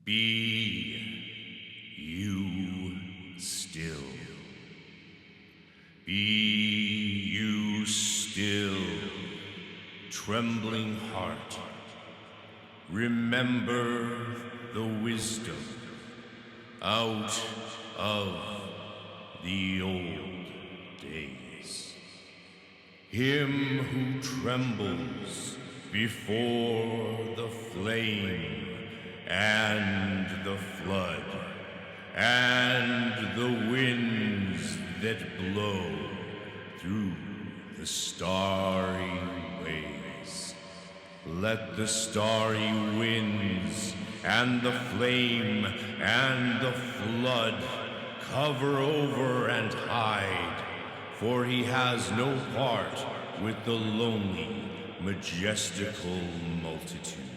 Be you still. Be you still, trembling heart. Remember the wisdom out of the old days. Him who trembles before the flame and the flood and the winds that blow through the starry ways. Let the starry winds and the flame and the flood cover over and hide, for he has no part with the lonely, majestical multitude.